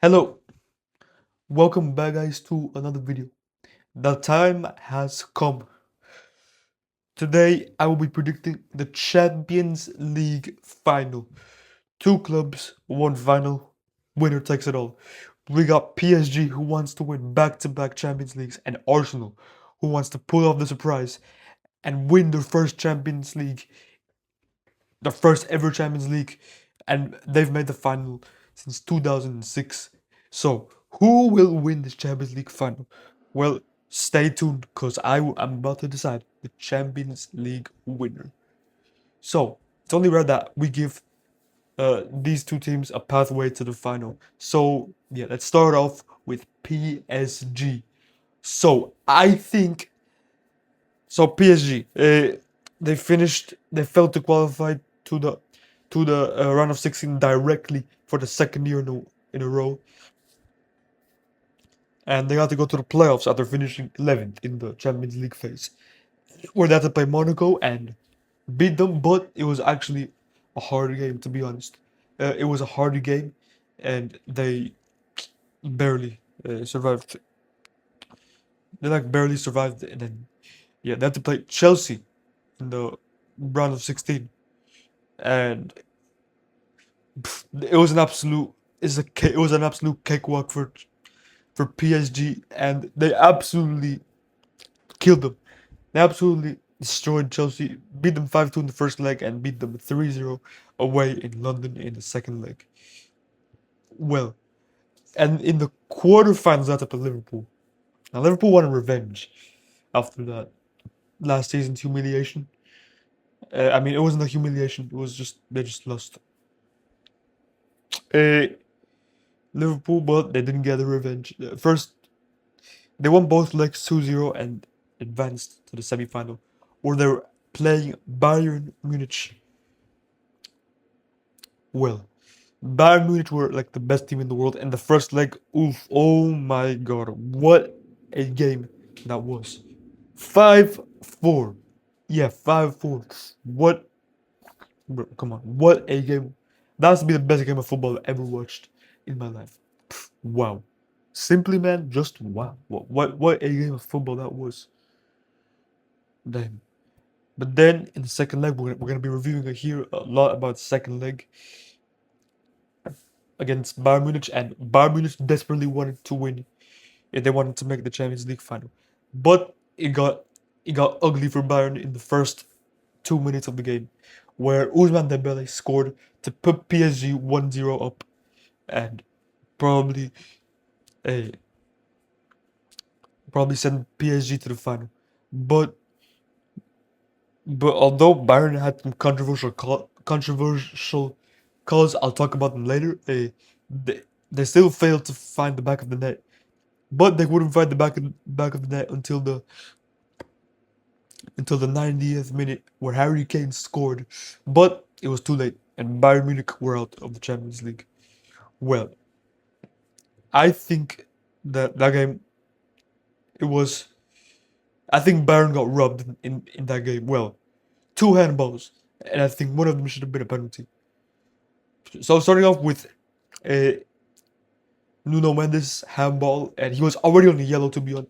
Hello, welcome back guys to another video. The time has come. Today I will be predicting the Champions League final. Two clubs, one final. Winner takes it all. We got PSG who wants to win back-to-back Champions Leagues and Arsenal who wants to pull off the surprise and win their first Champions League, the first ever Champions League, and they've made the final since 2006. So, who will win this Champions League final? Well, stay tuned because I'm about to decide the Champions League winner. So, it's only right that we give these two teams a pathway to the final. So, yeah, let's start off with PSG. So, I think PSG, they failed to qualify to the round of 16 directly for the second year in a row, and they had to go to the playoffs after finishing 11th in the Champions League phase, where they had to play Monaco and beat them. But it was actually a hard game, to be honest. It was a hard game, and they barely survived. They like barely survived, and then yeah, they had to play Chelsea in the round of 16, and it was an absolute it was an absolute cakewalk for PSG, and they absolutely killed them. They absolutely destroyed Chelsea, beat them 5-2 in the first leg, and beat them 3-0 away in London in the second leg. Well, and in the quarterfinals, that's up to Liverpool. Now Liverpool wanted revenge after that last season's humiliation. I mean, it wasn't a humiliation; it was just they just lost. Uh, Liverpool, but they didn't get the revenge. First, they won both legs 2-0 and advanced to the semi-final, where they were playing Bayern Munich. Well, Bayern Munich were like the best team in the world, and the first leg, oof, oh my god, what a game that was. 5-4. Yeah, 5-4. What, bro, come on, what a game. That has to be the best game of football I've ever watched in my life. Wow. Simply, man, just wow. What a game of football that was. Damn. But then in the second leg, we're gonna be reviewing here a lot about the second leg against Bayern Munich, and Bayern Munich desperately wanted to win if they wanted to make the Champions League final. But it got ugly for Bayern in the first 2 minutes of the game, where Ousmane Dembele scored to put PSG 1-0 up, and probably a probably send PSG to the final. But although Bayern had some controversial calls, I'll talk about them later. They still failed to find the back of the net, but they wouldn't find the back of the net until the 90th minute, where Harry Kane scored. But it was too late, and Bayern Munich were out of the Champions League. Well, I think that game, it was. I think Bayern got robbed in that game. Well, two handballs, and I think one of them should have been a penalty. So starting off with uh, Nuno Mendes handball, and he was already on the yellow. To be on,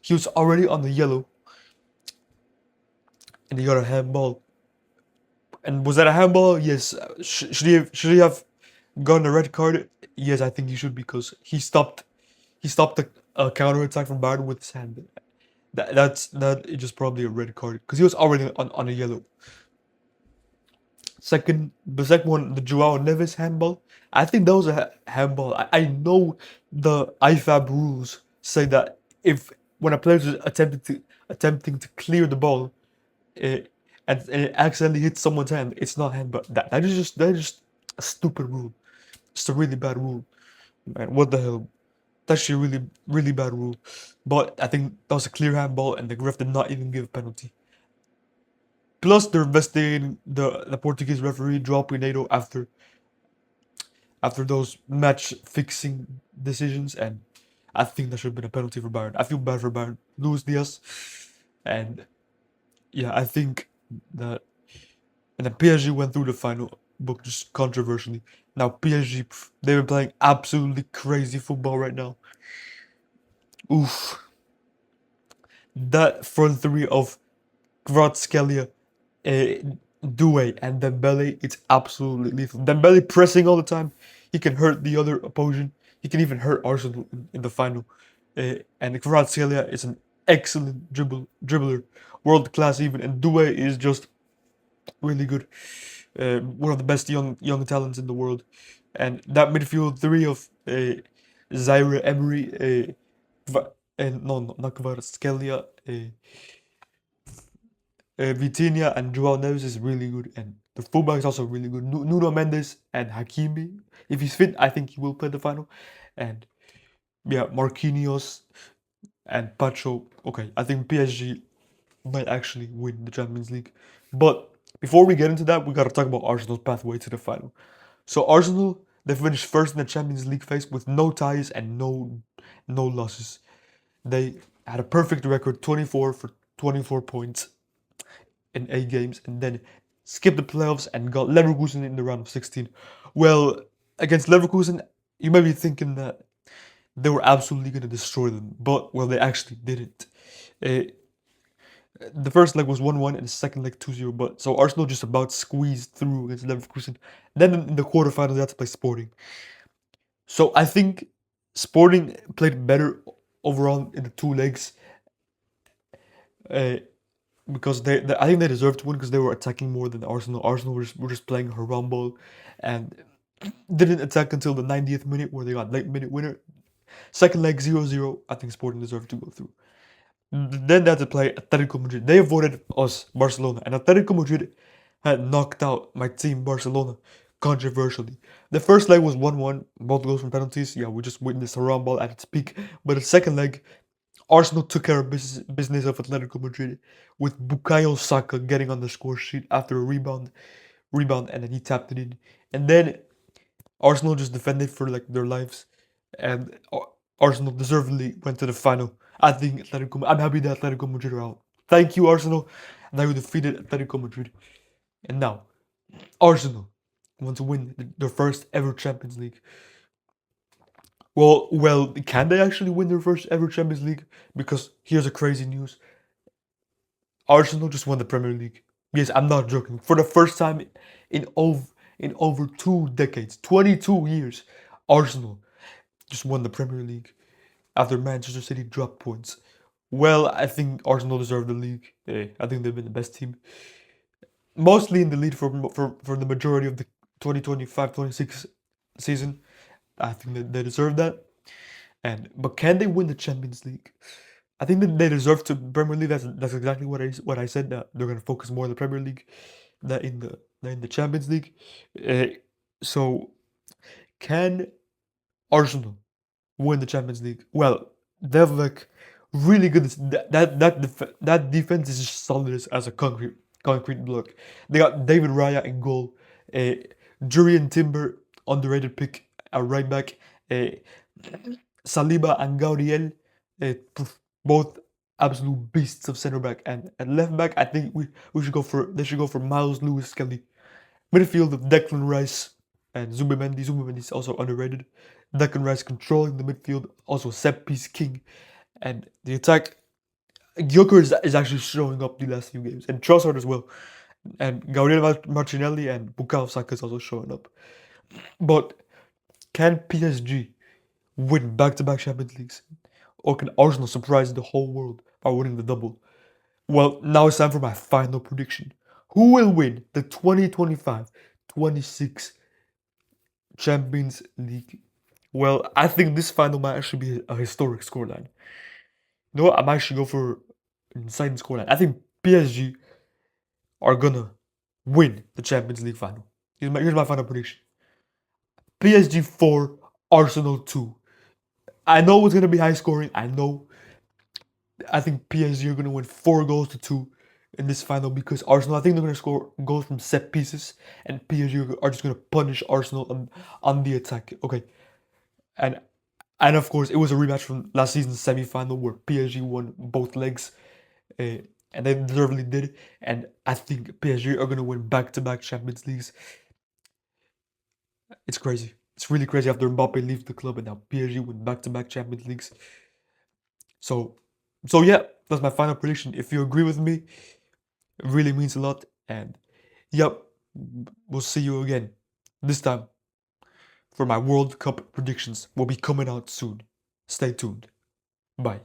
he was already on the yellow, and he got a handball. And was that a handball? Yes. Should he have gotten a red card? Yes, I think he should, because he stopped the counter attack from Bayern with his hand. That is just probably a red card, because he was already on a yellow. The second one, the Joao Neves handball. I think that was a handball. I know the IFAB rules say that if when a player is attempting to clear the ball, uh, and it accidentally hits someone's hand, it's not handball. That is just a stupid rule. It's a really bad rule, man. What the hell? That's actually a really bad rule. But I think that was a clear handball, and the ref did not even give a penalty. Plus, they're investigating the Portuguese referee João Pinedo after those match fixing decisions, and I think that should have been a penalty for Bayern. I feel bad for Bayern. Luis Diaz, and yeah, I think that, and then PSG went through the final book just controversially. Now PSG, they've been playing absolutely crazy football right now. Oof. That front three of Kvaratskhelia, Doué, and Dembele, it's absolutely lethal. Dembele pressing all the time. He can hurt the other opposition. He can even hurt Arsenal in the final. And Kvaratskhelia is an excellent dribbler, world class even. And Doué is just really good. One of the best young talents in the world. And that midfield three of Zaire Emery, no, not Kvaratskhelia, Vitinha and Joao Neves is really good, and the fullback is also really good. Nuno Mendes and Hakimi, if he's fit, I think he will play the final. And yeah, Marquinhos and Pacho. Okay, I think PSG might actually win the Champions League. But before we get into that, we gotta talk about Arsenal's pathway to the final. So Arsenal, they finished first in the Champions League phase with no ties and no losses. They had a perfect record, 24 for 24 points in 8 games, and then skipped the playoffs and got Leverkusen in the round of 16. Well, against Leverkusen, you may be thinking that they were absolutely going to destroy them, but well, they actually didn't. Uh, the first leg was 1-1 and the second leg 2-0, but so Arsenal just about squeezed through against Leverkusen. Then in the quarterfinals, they had to play Sporting. So I think Sporting played better overall in the two legs. Uh, because I think they deserved to win because they were attacking more than Arsenal. Arsenal were just playing haram ball and didn't attack until the 90th minute where they got late minute winner. Second leg 0-0, I think Sporting deserved to go through. Then they had to play Atletico Madrid. They avoided us, Barcelona, and Atletico Madrid had knocked out my team, Barcelona, controversially. The first leg was 1-1, both goals from penalties. Yeah, we just witnessed haram ball at its peak. But the second leg, Arsenal took care of business of Atletico Madrid with Bukayo Saka getting on the score sheet after a rebound, and then he tapped it in. And then Arsenal just defended for like their lives, and Arsenal deservedly went to the final. I'm happy that Atletico Madrid are out. Thank you, Arsenal. Now you defeated Atletico Madrid, and now Arsenal want to win their first ever Champions League. Well, can they actually win their first ever Champions League? Because here's the crazy news. Arsenal just won the Premier League. Yes, I'm not joking. For the first time in over 2 decades, 22 years, Arsenal just won the Premier League after Manchester City dropped points. Well, I think Arsenal deserve the league. I think they've been the best team, mostly in the lead for the majority of the 2025-26 season. I think that they deserve that. But can they win the Champions League? I think that they deserve to Premier League. That's exactly what I said. That they're gonna focus more on the Premier League than in the Champions League. So can Arsenal win the Champions League? Well, they're like really good. That defense is just solid as a concrete block. They got David Raya in goal. Uh, Jurriën Timber, underrated pick at right back. Saliba and Gabriel, both absolute beasts of center back, and at left back, I think we should go for they should go for Miles Lewis Skelly. Midfield of Declan Rice and Zubimendi. Zubimendi is also underrated. Declan Rice controlling the midfield, also set piece king, and the attack. Gyökeres is actually showing up the last few games, and Trossard as well, and Gabriel Martinelli and Bukayo Saka is also showing up. But can PSG win back-to-back Champions Leagues? Or can Arsenal surprise the whole world by winning the double? Well, now it's time for my final prediction. Who will win the 2025-26 Champions League? Well, I think this final might actually be a historic scoreline. You know what? I might actually go for an insane scoreline. I think PSG are gonna win the Champions League final. Here's my final prediction. PSG 4, Arsenal 2. I know it's gonna be high scoring. I think PSG are gonna win 4 goals to 2 in this final because Arsenal. I think they're gonna score goals from set pieces, and PSG are just gonna punish Arsenal on the attack. Okay, and and of course it was a rematch from last season's semi-final where PSG won both legs, and they deservedly did. And I think PSG are gonna win back-to-back Champions Leagues. It's crazy. It's really crazy after Mbappe leaves the club and now PSG win back-to-back Champions Leagues. So yeah, that's my final prediction. If you agree with me, it really means a lot. And yep, we'll see you again. This time for my World Cup predictions will be coming out soon. Stay tuned. Bye.